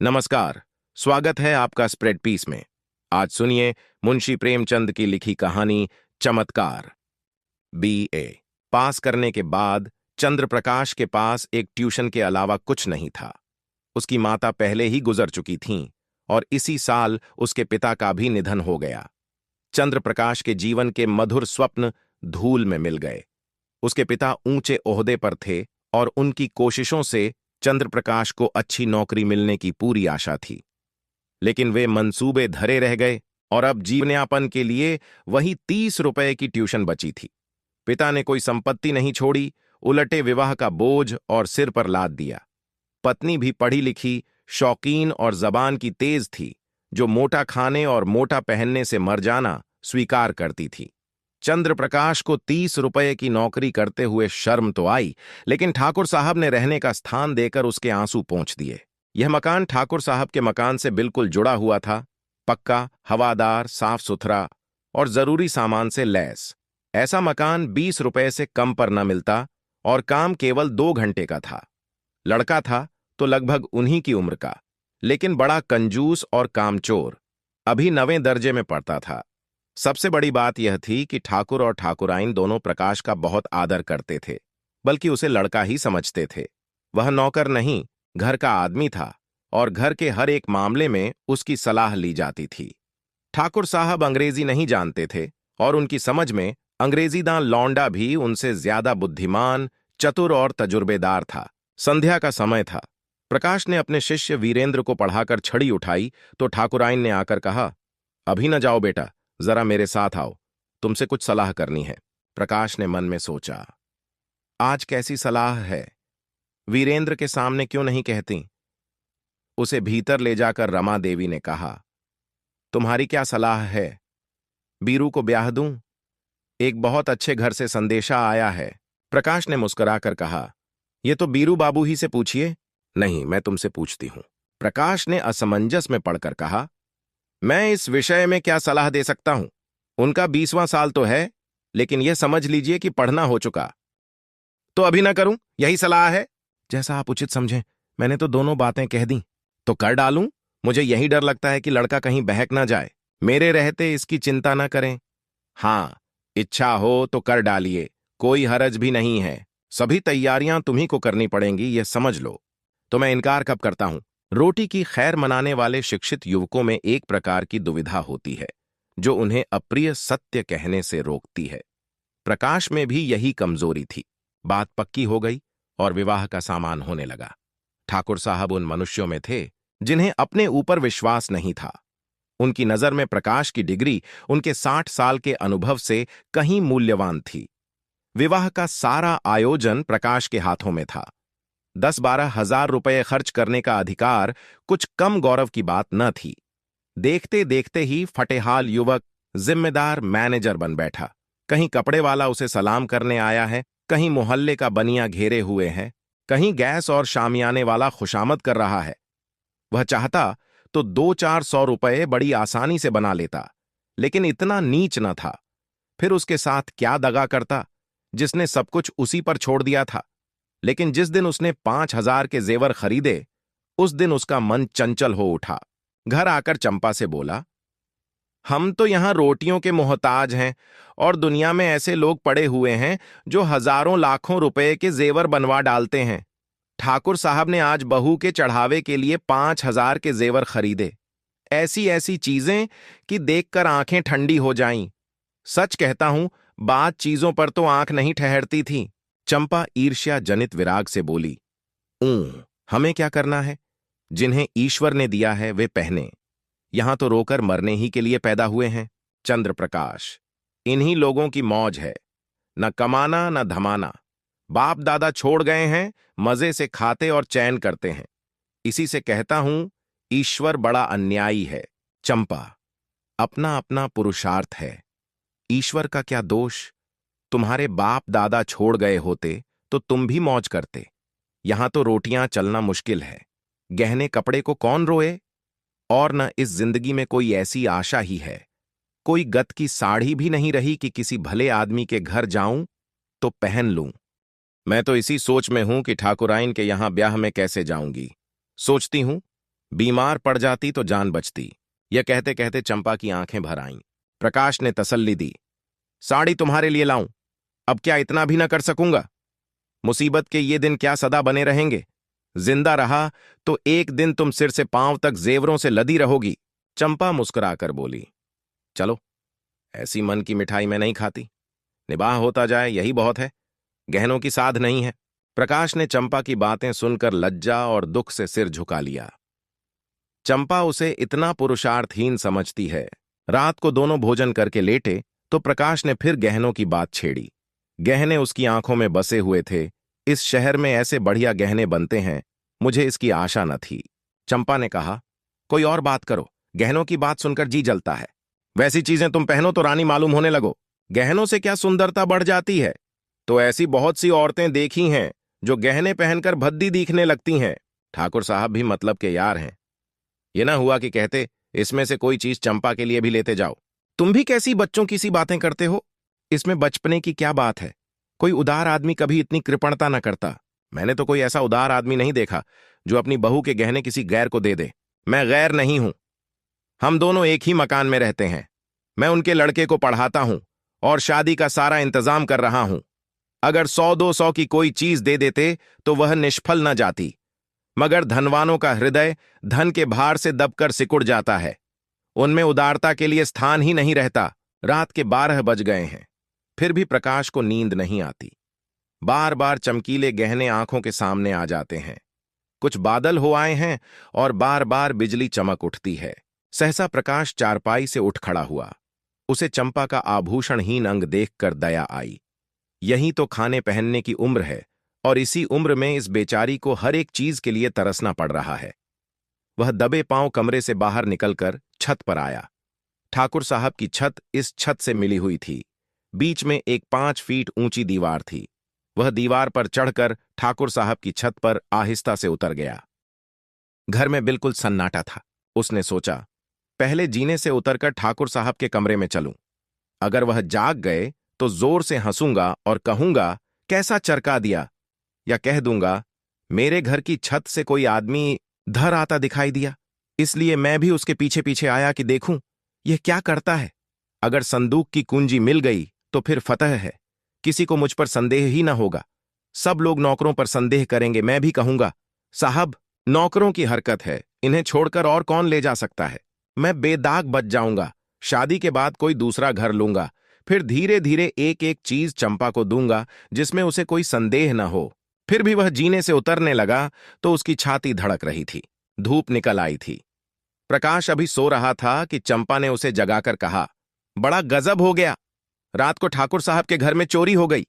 नमस्कार। स्वागत है आपका स्प्रेड पीस में। आज सुनिए मुंशी प्रेमचंद की लिखी कहानी चमत्कार। बीए पास करने के बाद चंद्र प्रकाश के पास एक ट्यूशन के अलावा कुछ नहीं था। उसकी माता पहले ही गुजर चुकी थीं और इसी साल उसके पिता का भी निधन हो गया। चंद्र प्रकाश के जीवन के मधुर स्वप्न धूल में मिल गए। उसके पिता ऊंचे ओहदे पर थे और उनकी कोशिशों से चंद्र प्रकाश को अच्छी नौकरी मिलने की पूरी आशा थी। लेकिन वे मंसूबे धरे रह गए और अब जीवनयापन के लिए वही 30 रुपए की ट्यूशन बची थी। पिता ने कोई संपत्ति नहीं छोड़ी, उलटे विवाह का बोझ और सिर पर लाद दिया। पत्नी भी पढ़ी लिखी, शौकीन और जबान की तेज थी, जो मोटा खाने और मोटा पहनने से मर जाना स्वीकार करती थी। चंद्र प्रकाश को 30 रुपए की नौकरी करते हुए शर्म तो आई, लेकिन ठाकुर साहब ने रहने का स्थान देकर उसके आंसू पोंछ दिए। यह मकान ठाकुर साहब के मकान से बिल्कुल जुड़ा हुआ था, पक्का, हवादार, साफ सुथरा और जरूरी सामान से लैस। ऐसा मकान 20 रुपए से कम पर न मिलता और काम केवल 2 घंटे का था। लड़का था तो लगभग उन्हीं की उम्र का, लेकिन बड़ा कंजूस और कामचोर। अभी 9वें दर्जे में पढ़ता था। सबसे बड़ी बात यह थी कि ठाकुर और ठाकुराइन दोनों प्रकाश का बहुत आदर करते थे, बल्कि उसे लड़का ही समझते थे। वह नौकर नहीं, घर का आदमी था और घर के हर एक मामले में उसकी सलाह ली जाती थी। ठाकुर साहब अंग्रेजी नहीं जानते थे और उनकी समझ में अंग्रेजीदां लौंडा भी उनसे ज्यादा बुद्धिमान, चतुर और तजुर्बेदार था। संध्या का समय था। प्रकाश ने अपने शिष्य वीरेंद्र को पढ़ाकर छड़ी उठाई तो ठाकुराइन ने आकर कहा, अभी न जाओ बेटा, जरा मेरे साथ आओ, तुमसे कुछ सलाह करनी है। प्रकाश ने मन में सोचा, आज कैसी सलाह है? वीरेंद्र के सामने क्यों नहीं कहती? उसे भीतर ले जाकर रमा देवी ने कहा, तुम्हारी क्या सलाह है? बीरू को ब्याह दूं? एक बहुत अच्छे घर से संदेशा आया है। प्रकाश ने मुस्कुराकर कहा, यह तो बीरू बाबू ही से पूछिए। नहीं, मैं तुमसे पूछती हूं। प्रकाश ने असमंजस में पड़कर कहा, मैं इस विषय में क्या सलाह दे सकता हूं? उनका 20वां साल तो है, लेकिन यह समझ लीजिए कि पढ़ना हो चुका। तो अभी ना करूं, यही सलाह है? जैसा आप उचित समझें। मैंने तो दोनों बातें कह दी। तो कर डालूं? मुझे यही डर लगता है कि लड़का कहीं बहक ना जाए। मेरे रहते इसकी चिंता ना करें। हां, इच्छा हो तो कर डालिए, कोई हरज भी नहीं है। सभी तैयारियां तुम्ही को करनी पड़ेंगी, यह समझ लो। तो मैं इनकार कब करता हूं? रोटी की खैर मनाने वाले शिक्षित युवकों में एक प्रकार की दुविधा होती है, जो उन्हें अप्रिय सत्य कहने से रोकती है। प्रकाश में भी यही कमजोरी थी। बात पक्की हो गई और विवाह का सामान होने लगा। ठाकुर साहब उन मनुष्यों में थे जिन्हें अपने ऊपर विश्वास नहीं था। उनकी नजर में प्रकाश की डिग्री उनके 60 साल के अनुभव से कहीं मूल्यवान थी। विवाह का सारा आयोजन प्रकाश के हाथों में था। 10-12 हजार रुपये खर्च करने का अधिकार कुछ कम गौरव की बात न थी। देखते देखते ही फटेहाल युवक जिम्मेदार मैनेजर बन बैठा। कहीं कपड़े वाला उसे सलाम करने आया है, कहीं मोहल्ले का बनिया घेरे हुए है, कहीं गैस और शामियाने वाला खुशामद कर रहा है। वह चाहता तो 2-400 रुपये बड़ी आसानी से बना लेता, लेकिन इतना नीच न था। फिर उसके साथ क्या दगा करता, जिसने सब कुछ उसी पर छोड़ दिया था। लेकिन जिस दिन उसने 5,000 के जेवर खरीदे, उस दिन उसका मन चंचल हो उठा। घर आकर चंपा से बोला, हम तो यहां रोटियों के मोहताज हैं और दुनिया में ऐसे लोग पड़े हुए हैं जो हजारों लाखों रुपए के जेवर बनवा डालते हैं। ठाकुर साहब ने आज बहू के चढ़ावे के लिए 5,000 के जेवर खरीदे। ऐसी ऐसी चीजें कि देखकर आंखें ठंडी हो जाईं। सच कहता हूं, बात चीजों पर तो आंख नहीं ठहरती थी। चंपा ईर्ष्या जनित विराग से बोली, हमें क्या करना है? जिन्हें ईश्वर ने दिया है वे पहने। यहां तो रोकर मरने ही के लिए पैदा हुए हैं। चंद्र प्रकाश, इन्हीं लोगों की मौज है, न कमाना न धमाना। बाप दादा छोड़ गए हैं, मजे से खाते और चैन करते हैं। इसी से कहता हूं, ईश्वर बड़ा अन्यायी है। चंपा, अपना अपना पुरुषार्थ है, ईश्वर का क्या दोष? तुम्हारे बाप दादा छोड़ गए होते तो तुम भी मौज करते। यहां तो रोटियां चलना मुश्किल है, गहने कपड़े को कौन रोए? और न इस जिंदगी में कोई ऐसी आशा ही है। कोई गत की साड़ी भी नहीं रही कि किसी भले आदमी के घर जाऊं तो पहन लूं। मैं तो इसी सोच में हूं कि ठाकुराइन के यहां ब्याह में कैसे जाऊंगी। सोचती हूं बीमार पड़ जाती तो जान बचती। यह कहते कहते चंपा की आंखें भर आईं। प्रकाश ने तसल्ली दी। साड़ी तुम्हारे लिए लाऊं? अब क्या इतना भी न कर सकूंगा? मुसीबत के ये दिन क्या सदा बने रहेंगे? जिंदा रहा तो एक दिन तुम सिर से पांव तक जेवरों से लदी रहोगी। चंपा मुस्कुराकर बोली, चलो, ऐसी मन की मिठाई मैं नहीं खाती। निबाह होता जाए यही बहुत है, गहनों की साध नहीं है। प्रकाश ने चंपा की बातें सुनकर लज्जा और दुख से सिर झुका लिया। चंपा उसे इतना पुरुषार्थहीन समझती है। रात को दोनों भोजन करके लेटे तो प्रकाश ने फिर गहनों की बात छेड़ी। गहने उसकी आंखों में बसे हुए थे। इस शहर में ऐसे बढ़िया गहने बनते हैं, मुझे इसकी आशा न थी। चंपा ने कहा, कोई और बात करो, गहनों की बात सुनकर जी जलता है। वैसी चीजें तुम पहनो तो रानी मालूम होने लगो। गहनों से क्या सुंदरता बढ़ जाती है? तो ऐसी बहुत सी औरतें देखी हैं जो गहने पहनकर भद्दी दिखने लगती हैं। ठाकुर साहब भी मतलब के यार हैं। ये ना हुआ कि कहते, इसमें से कोई चीज चंपा के लिए भी लेते जाओ। तुम भी कैसी बच्चों की सी बातें करते हो? इसमें बचपने की क्या बात है? कोई उदार आदमी कभी इतनी कृपणता न करता। मैंने तो कोई ऐसा उदार आदमी नहीं देखा जो अपनी बहू के गहने किसी गैर को दे दे। मैं गैर नहीं हूं। हम दोनों एक ही मकान में रहते हैं। मैं उनके लड़के को पढ़ाता हूं और शादी का सारा इंतजाम कर रहा हूं। अगर 100-200 की कोई चीज दे देते तो वह निष्फल न जाती, मगर धनवानों का हृदय धन के भार से दबकर सिकुड़ जाता है। उनमें उदारता के लिए स्थान ही नहीं रहता। रात के 12 बज गए हैं, फिर भी प्रकाश को नींद नहीं आती। बार बार चमकीले गहने आंखों के सामने आ जाते हैं। कुछ बादल हो आए हैं और बार बार बिजली चमक उठती है। सहसा प्रकाश चारपाई से उठ खड़ा हुआ। उसे चंपा का आभूषणहीन अंग देखकर दया आई। यही तो खाने पहनने की उम्र है और इसी उम्र में इस बेचारी को हर एक चीज के लिए तरसना पड़ रहा है। वह दबे पांव कमरे से बाहर निकलकर छत पर आया। ठाकुर साहब की छत इस छत से मिली हुई थी। बीच में एक 5 फीट ऊंची दीवार थी। वह दीवार पर चढ़कर ठाकुर साहब की छत पर आहिस्ता से उतर गया। घर में बिल्कुल सन्नाटा था। उसने सोचा, पहले जीने से उतरकर ठाकुर साहब के कमरे में चलूं। अगर वह जाग गए तो जोर से हंसूंगा और कहूंगा, कैसा चरका दिया, या कह दूंगा, मेरे घर की छत से कोई आदमी धर आता दिखाई दिया, इसलिए मैं भी उसके पीछे पीछे आया कि देखूं यह क्या करता है। अगर संदूक की कुंजी मिल गई तो फिर फतह है। किसी को मुझ पर संदेह ही ना होगा। सब लोग नौकरों पर संदेह करेंगे। मैं भी कहूंगा, साहब, नौकरों की हरकत है, इन्हें छोड़कर और कौन ले जा सकता है। मैं बेदाग बच जाऊंगा। शादी के बाद कोई दूसरा घर लूंगा। फिर धीरे धीरे एक एक चीज चंपा को दूंगा जिसमें उसे कोई संदेह न हो। फिर भी वह जीने से उतरने लगा तो उसकी छाती धड़क रही थी। धूप निकल आई थी। प्रकाश अभी सो रहा था कि चंपा ने उसे जगाकर कहा, बड़ा गजब हो गया। रात को ठाकुर साहब के घर में चोरी हो गई।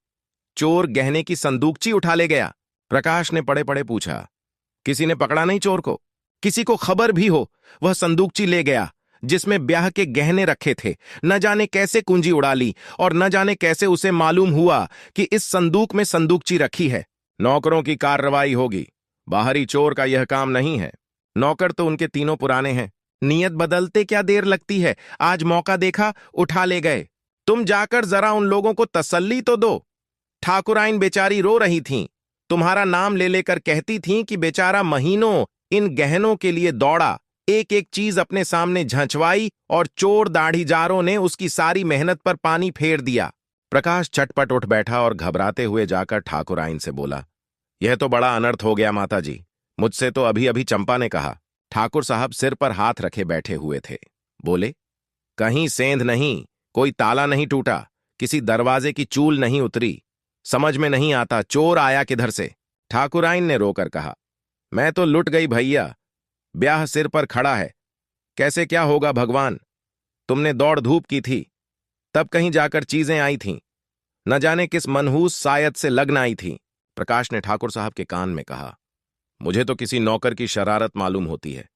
चोर गहने की संदूकची उठा ले गया। प्रकाश ने पड़े पड़े पूछा, किसी ने पकड़ा नहीं चोर को? किसी को खबर भी हो? वह संदूकची ले गया जिसमें ब्याह के गहने रखे थे। न जाने कैसे कुंजी उड़ा ली और न जाने कैसे उसे मालूम हुआ कि इस संदूक में संदूकची रखी है। नौकरों की कार्रवाई होगी। बाहरी चोर का यह काम नहीं है। नौकर तो उनके तीनों पुराने हैं। नियत बदलते क्या देर लगती है? आज मौका देखा, उठा ले गए। तुम जाकर जरा उन लोगों को तसल्ली तो दो। ठाकुराइन बेचारी रो रही थीं। तुम्हारा नाम ले लेकर कहती थीं कि बेचारा महीनों इन गहनों के लिए दौड़ा, एक एक चीज अपने सामने झंझवाई और चोर दाढ़ीजारों ने उसकी सारी मेहनत पर पानी फेर दिया। प्रकाश चटपट उठ बैठा और घबराते हुए जाकर ठाकुराइन से बोला, यह तो बड़ा अनर्थ हो गया माताजी। मुझसे तो अभी अभी चंपा ने कहा। ठाकुर साहब सिर पर हाथ रखे बैठे हुए थे। बोले, कहीं सेंध नहीं, कोई ताला नहीं टूटा, किसी दरवाजे की चूल नहीं उतरी। समझ में नहीं आता चोर आया किधर से। ठाकुराइन ने रोकर कहा, मैं तो लुट गई भैया। ब्याह सिर पर खड़ा है, कैसे क्या होगा भगवान। तुमने दौड़ धूप की थी, तब कहीं जाकर चीजें आई थीं। न जाने किस मनहूस सायद से लगन आई थी। प्रकाश ने ठाकुर साहब के कान में कहा, मुझे तो किसी नौकर की शरारत मालूम होती है।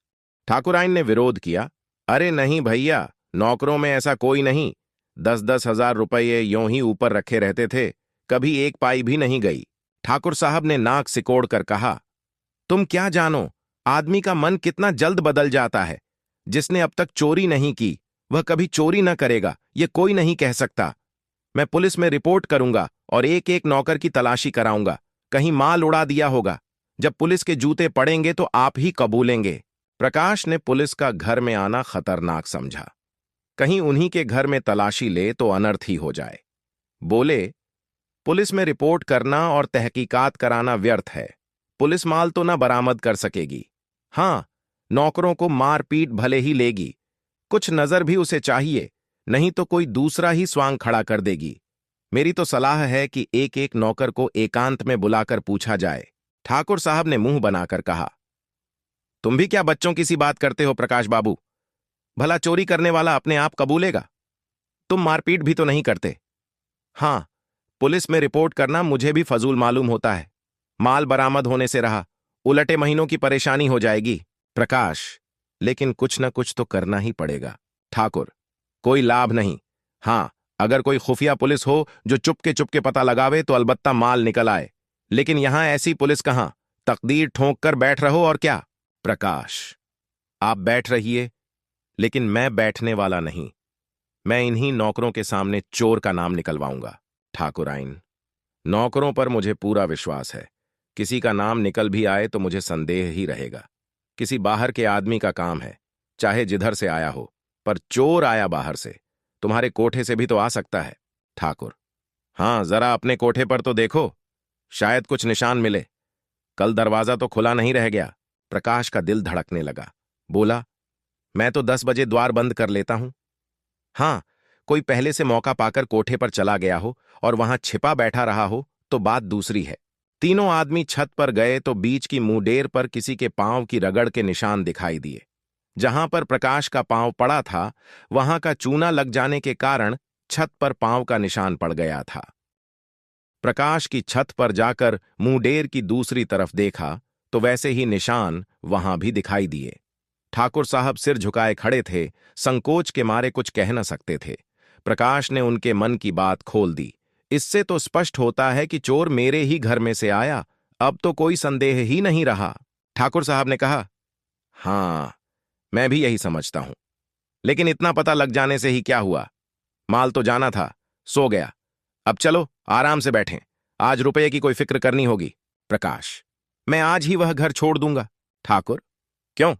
ठाकुराइन ने विरोध किया, अरे नहीं भैया, नौकरों में ऐसा कोई नहीं। 10-10 हजार रुपये यों ही ऊपर रखे रहते थे, कभी एक पाई भी नहीं गई। ठाकुर साहब ने नाक सिकोड़ कर कहा, तुम क्या जानो, आदमी का मन कितना जल्द बदल जाता है। जिसने अब तक चोरी नहीं की वह कभी चोरी न करेगा, ये कोई नहीं कह सकता। मैं पुलिस में रिपोर्ट करूंगा और एक एक नौकर की तलाशी कराऊंगा, कहीं माल उड़ा दिया होगा। जब पुलिस के जूते पड़ेंगे तो आप ही कबूलेंगे। प्रकाश ने पुलिस का घर में आना खतरनाक समझा। कहीं उन्हीं के घर में तलाशी ले तो अनर्थ ही हो जाए। बोले, पुलिस में रिपोर्ट करना और तहकीकात कराना व्यर्थ है। पुलिस माल तो न बरामद कर सकेगी। हाँ, नौकरों को मार पीट भले ही लेगी, कुछ नजर भी उसे चाहिए, नहीं तो कोई दूसरा ही स्वांग खड़ा कर देगी। मेरी तो सलाह है कि एक एक नौकर को एकांत में बुलाकर पूछा जाए। ठाकुर साहब ने मुंह बनाकर कहा, तुम भी क्या बच्चों की सी बात करते हो प्रकाश बाबू? भला चोरी करने वाला अपने आप कबूलेगा? तुम मारपीट भी तो नहीं करते। हाँ, पुलिस में रिपोर्ट करना मुझे भी फजूल मालूम होता है। माल बरामद होने से रहा, उलटे महीनों की परेशानी हो जाएगी। प्रकाश, लेकिन कुछ न कुछ तो करना ही पड़ेगा। ठाकुर, कोई लाभ नहीं। हाँ, अगर कोई खुफिया पुलिस हो जो चुपके पता लगावे तो अलबत्ता माल निकल आए, लेकिन यहां ऐसी पुलिस कहां? तकदीर ठोंक कर बैठ रहो और क्या? प्रकाश, आप बैठ रहिए, लेकिन मैं बैठने वाला नहीं। मैं इन्हीं नौकरों के सामने चोर का नाम निकलवाऊंगा। ठाकुराइन, नौकरों पर मुझे पूरा विश्वास है। किसी का नाम निकल भी आए तो मुझे संदेह ही रहेगा। किसी बाहर के आदमी का काम है, चाहे जिधर से आया हो, पर चोर आया बाहर से, तुम्हारे कोठे से भी तो आ सकता है। ठाकुर, हां, जरा अपने कोठे पर तो देखो, शायद कुछ निशान मिले। कल दरवाजा तो खुला नहीं रह गया। प्रकाश का दिल धड़कने लगा। बोला, मैं तो 10 बजे द्वार बंद कर लेता हूं। हां, कोई पहले से मौका पाकर कोठे पर चला गया हो और वहां छिपा बैठा रहा हो तो बात दूसरी है। तीनों आदमी छत पर गए तो बीच की मुंडेर पर किसी के पांव की रगड़ के निशान दिखाई दिए। जहां पर प्रकाश का पांव पड़ा था, वहां का चूना लग जाने के कारण छत पर पांव का निशान पड़ गया था। प्रकाश की छत पर जाकर मुंडेर की दूसरी तरफ देखा तो वैसे ही निशान वहां भी दिखाई दिए। ठाकुर साहब सिर झुकाए खड़े थे, संकोच के मारे कुछ कह न सकते थे। प्रकाश ने उनके मन की बात खोल दी। इससे तो स्पष्ट होता है कि चोर मेरे ही घर में से आया, अब तो कोई संदेह ही नहीं रहा। ठाकुर साहब ने कहा, हां, मैं भी यही समझता हूं, लेकिन इतना पता लग जाने से ही क्या हुआ? माल तो जाना था, सो गया। अब चलो आराम से बैठें, आज रुपये की कोई फिक्र करनी होगी। प्रकाश, मैं आज ही वह घर छोड़ दूंगा। ठाकुर, क्यों?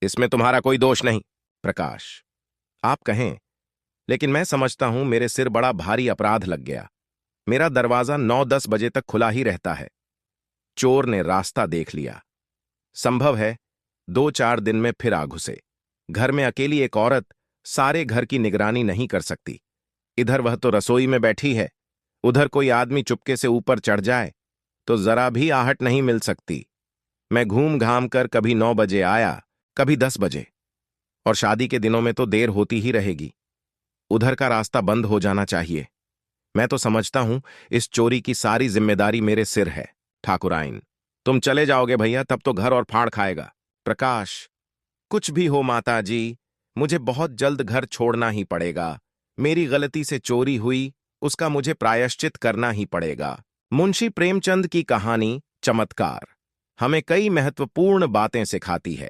इसमें तुम्हारा कोई दोष नहीं। प्रकाश, आप कहें, लेकिन मैं समझता हूं मेरे सिर बड़ा भारी अपराध लग गया। मेरा दरवाजा 9-10 बजे तक खुला ही रहता है। चोर ने रास्ता देख लिया। संभव है 2-4 दिन में फिर आ घुसे। घर में अकेली एक औरत सारे घर की निगरानी नहीं कर सकती। इधर वह तो रसोई में बैठी है, उधर कोई आदमी चुपके से ऊपर चढ़ जाए तो जरा भी आहट नहीं मिल सकती। मैं घूम घाम कर कभी 9 बजे आया, कभी 10 बजे, और शादी के दिनों में तो देर होती ही रहेगी। उधर का रास्ता बंद हो जाना चाहिए। मैं तो समझता हूं इस चोरी की सारी जिम्मेदारी मेरे सिर है। ठाकुराइन, तुम चले जाओगे भैया, तब तो घर और फाड़ खाएगा। प्रकाश, कुछ भी हो माता जी, मुझे बहुत जल्द घर छोड़ना ही पड़ेगा। मेरी गलती से चोरी हुई, उसका मुझे प्रायश्चित करना ही पड़ेगा। मुंशी प्रेमचंद की कहानी चमत्कार हमें कई महत्वपूर्ण बातें सिखाती है।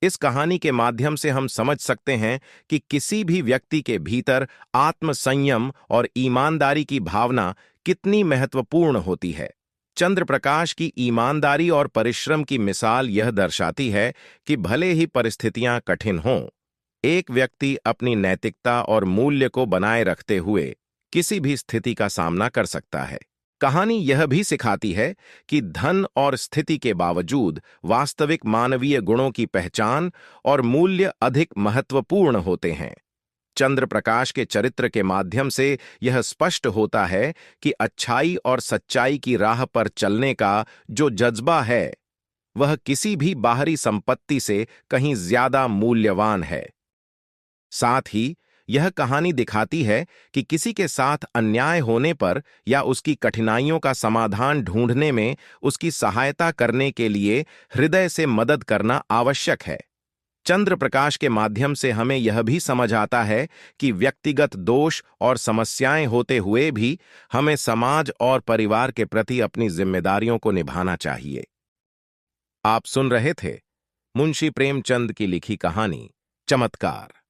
इस कहानी के माध्यम से हम समझ सकते हैं कि किसी भी व्यक्ति के भीतर आत्मसंयम और ईमानदारी की भावना कितनी महत्वपूर्ण होती है। चंद्रप्रकाश की ईमानदारी और परिश्रम की मिसाल यह दर्शाती है कि भले ही परिस्थितियां कठिन हों, एक व्यक्ति अपनी नैतिकता और मूल्य को बनाए रखते हुए किसी भी स्थिति का सामना कर सकता है। कहानी यह भी सिखाती है कि धन और स्थिति के बावजूद वास्तविक मानवीय गुणों की पहचान और मूल्य अधिक महत्वपूर्ण होते हैं। चंद्रप्रकाश के चरित्र के माध्यम से यह स्पष्ट होता है कि अच्छाई और सच्चाई की राह पर चलने का जो जज्बा है, वह किसी भी बाहरी संपत्ति से कहीं ज्यादा मूल्यवान है। साथ ही यह कहानी दिखाती है कि किसी के साथ अन्याय होने पर या उसकी कठिनाइयों का समाधान ढूंढने में उसकी सहायता करने के लिए हृदय से मदद करना आवश्यक है। चंद्रप्रकाश के माध्यम से हमें यह भी समझ आता है कि व्यक्तिगत दोष और समस्याएं होते हुए भी हमें समाज और परिवार के प्रति अपनी जिम्मेदारियों को निभाना चाहिए। आप सुन रहे थे मुंशी प्रेमचंद की लिखी कहानी चमत्कार।